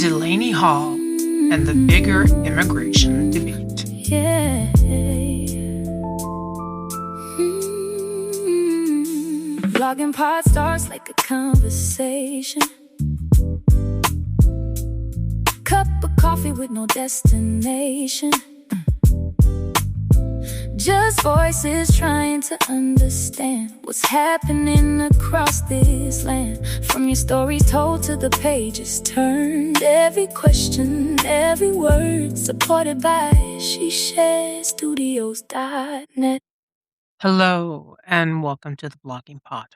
Delaney Hall and the bigger immigration debate. Yeah. Vlogging pod starts like a conversation. Cup of coffee with no destination. Just voices trying to understand what's happening across this land. From your stories told to the pages turned. Every question, every word, supported by SheSharesStudios.net. Hello, and welcome to the Blogging Pod.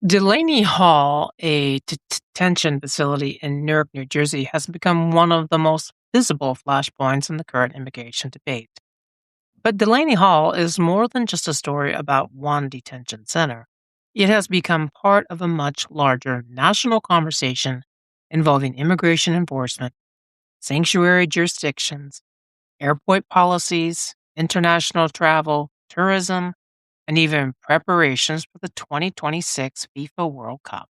Delaney Hall, a detention facility in Newark, New Jersey, has become one of the most visible flashpoints in the current immigration debate. But Delaney Hall is more than just a story about one detention center. It has become part of a much larger national conversation involving immigration enforcement, sanctuary jurisdictions, airport policies, international travel, tourism, and even preparations for the 2026 FIFA World Cup.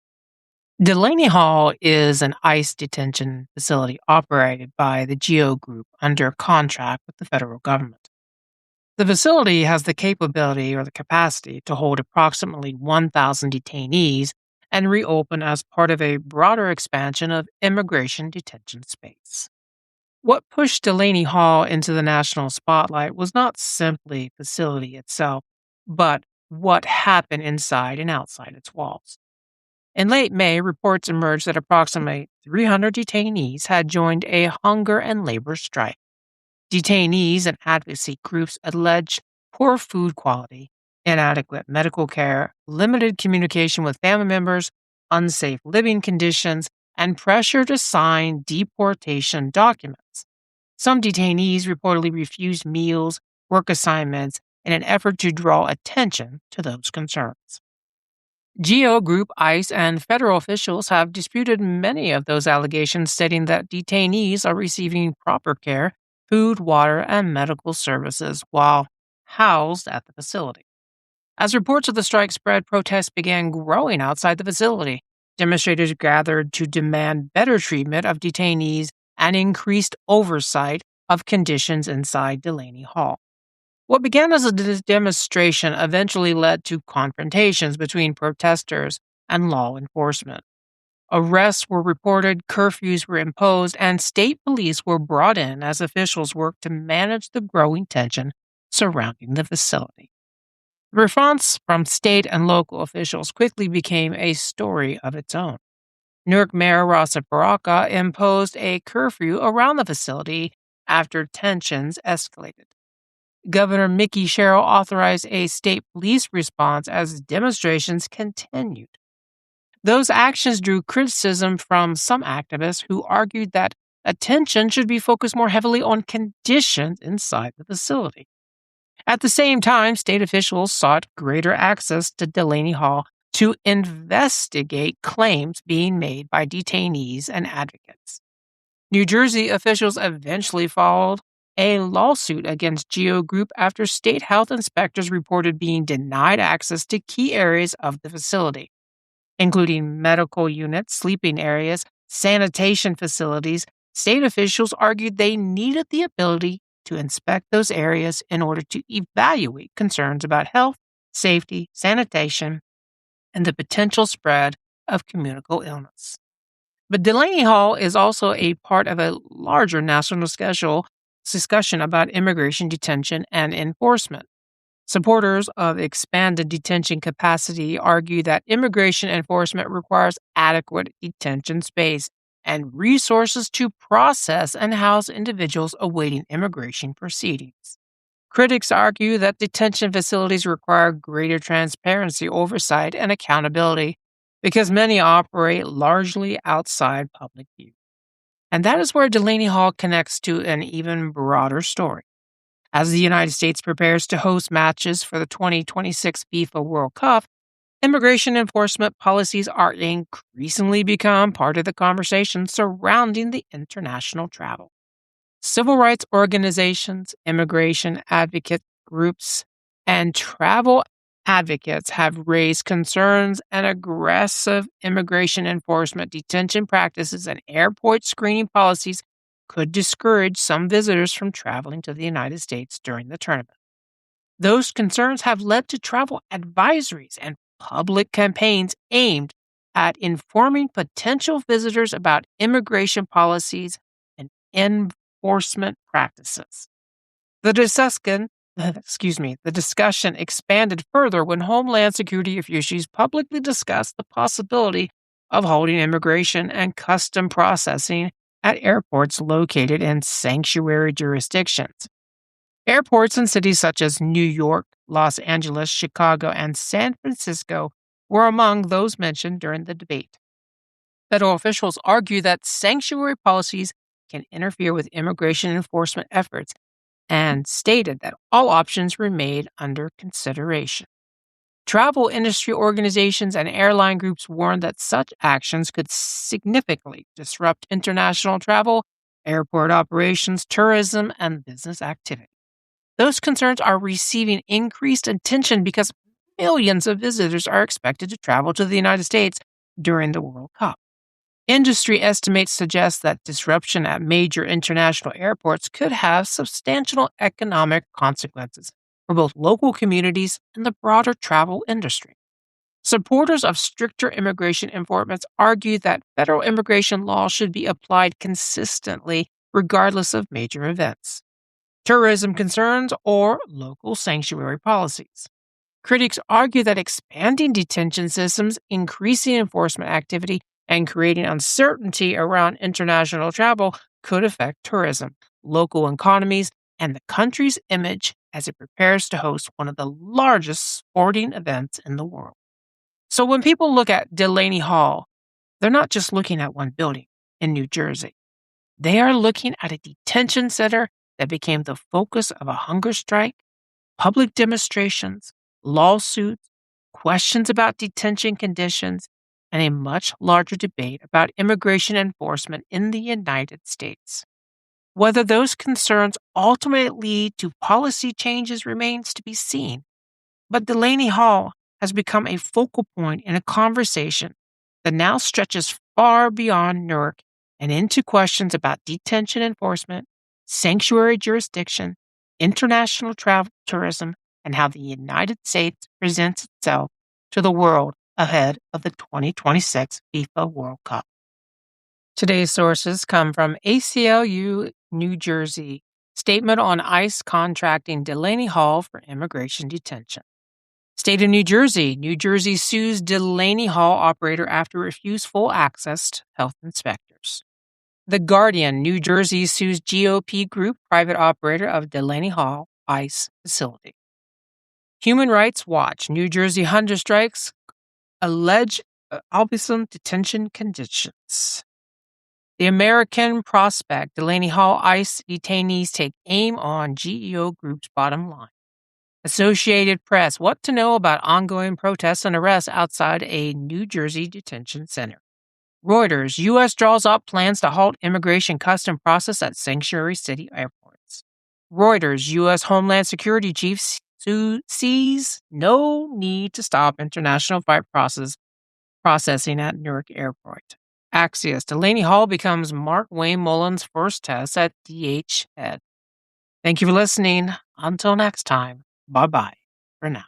Delaney Hall is an ICE detention facility operated by the GEO Group under contract with the federal government. The facility has the capability or the capacity to hold approximately 1,000 detainees and reopen as part of a broader expansion of immigration detention space. What pushed Delaney Hall into the national spotlight was not simply the facility itself, but what happened inside and outside its walls. In late May, reports emerged that approximately 300 detainees had joined a hunger and labor strike. Detainees and advocacy groups alleged poor food quality, inadequate medical care, limited communication with family members, unsafe living conditions, and pressure to sign deportation documents. Some detainees reportedly refused meals, work assignments, in an effort to draw attention to those concerns. GEO Group, ICE, and federal officials have disputed many of those allegations, stating that detainees are receiving proper care, food, water, and medical services while housed at the facility. As reports of the strike spread, protests began growing outside the facility. Demonstrators gathered to demand better treatment of detainees and increased oversight of conditions inside Delaney Hall. What began as a demonstration eventually led to confrontations between protesters and law enforcement. Arrests were reported, curfews were imposed, and state police were brought in as officials worked to manage the growing tension surrounding the facility. The response from state and local officials quickly became a story of its own. Newark Mayor Rasa Baraka imposed a curfew around the facility after tensions escalated. Governor Mickey Sherrill authorized a state police response as demonstrations continued. Those actions drew criticism from some activists who argued that attention should be focused more heavily on conditions inside the facility. At the same time, state officials sought greater access to Delaney Hall to investigate claims being made by detainees and advocates. New Jersey officials eventually filed a lawsuit against GEO Group after state health inspectors reported being denied access to key areas of the facility, including medical units, sleeping areas, sanitation facilities. State officials argued they needed the ability to inspect those areas in order to evaluate concerns about health, safety, sanitation, and the potential spread of communicable illness. But Delaney Hall is also a part of a larger national discussion about immigration detention and enforcement. Supporters of expanded detention capacity argue that immigration enforcement requires adequate detention space and resources to process and house individuals awaiting immigration proceedings. Critics argue that detention facilities require greater transparency, oversight, and accountability because many operate largely outside public view. And that is where Delaney Hall connects to an even broader story. As the United States prepares to host matches for the 2026 FIFA World Cup, immigration enforcement policies are increasingly become part of the conversation surrounding the international travel. Civil rights organizations, immigration advocate groups, and travel Advocates have raised concerns and aggressive immigration enforcement, detention practices, and airport screening policies could discourage some visitors from traveling to the United States during the tournament. Those concerns have led to travel advisories and public campaigns aimed at informing potential visitors about immigration policies and enforcement practices. The discussion, the discussion expanded further when Homeland Security officials publicly discussed the possibility of holding immigration and custom processing at airports located in sanctuary jurisdictions. Airports in cities such as New York, Los Angeles, Chicago, and San Francisco were among those mentioned during the debate. Federal officials argue that sanctuary policies can interfere with immigration enforcement efforts and stated that all options were made under consideration. Travel industry organizations and airline groups warned that such actions could significantly disrupt international travel, airport operations, tourism, and business activity. Those concerns are receiving increased attention because millions of visitors are expected to travel to the United States during the World Cup. Industry estimates suggest that disruption at major international airports could have substantial economic consequences for both local communities and the broader travel industry. Supporters of stricter immigration enforcement argue that federal immigration laws should be applied consistently regardless of major events, tourism concerns, or local sanctuary policies. Critics argue that expanding detention systems, increasing enforcement activity, and creating uncertainty around international travel could affect tourism, local economies, and the country's image as it prepares to host one of the largest sporting events in the world. So when people look at Delaney Hall, they're not just looking at one building in New Jersey. They are looking at a detention center that became the focus of a hunger strike, public demonstrations, lawsuits, questions about detention conditions, and a much larger debate about immigration enforcement in the United States. Whether those concerns ultimately lead to policy changes remains to be seen, but Delaney Hall has become a focal point in a conversation that now stretches far beyond Newark and into questions about detention enforcement, sanctuary jurisdiction, international travel tourism, and how the United States presents itself to the world ahead of the 2026 FIFA World Cup. Today's sources come from ACLU New Jersey, Statement on ICE Contracting Delaney Hall for Immigration Detention. State of New Jersey sues Delaney Hall operator after refused full access to health inspectors. The Guardian, New Jersey sues GOP group private operator of Delaney Hall ICE facility. Human Rights Watch, New Jersey hunger strikes allege Albison detention conditions. The American Prospect, Delaney Hall ICE detainees take aim on GEO group's bottom line. Associated Press, what to know about ongoing protests and arrests outside a New Jersey detention center. Reuters, U.S. draws up plans to halt immigration custom process at sanctuary city airports. Reuters, U.S. Homeland Security chief sees no need to stop international flight processing at Newark Airport. Axios, Delaney Hall becomes Mark Wayne Mullen's first test at DH head. Thank you for listening. Until next time, bye-bye for now.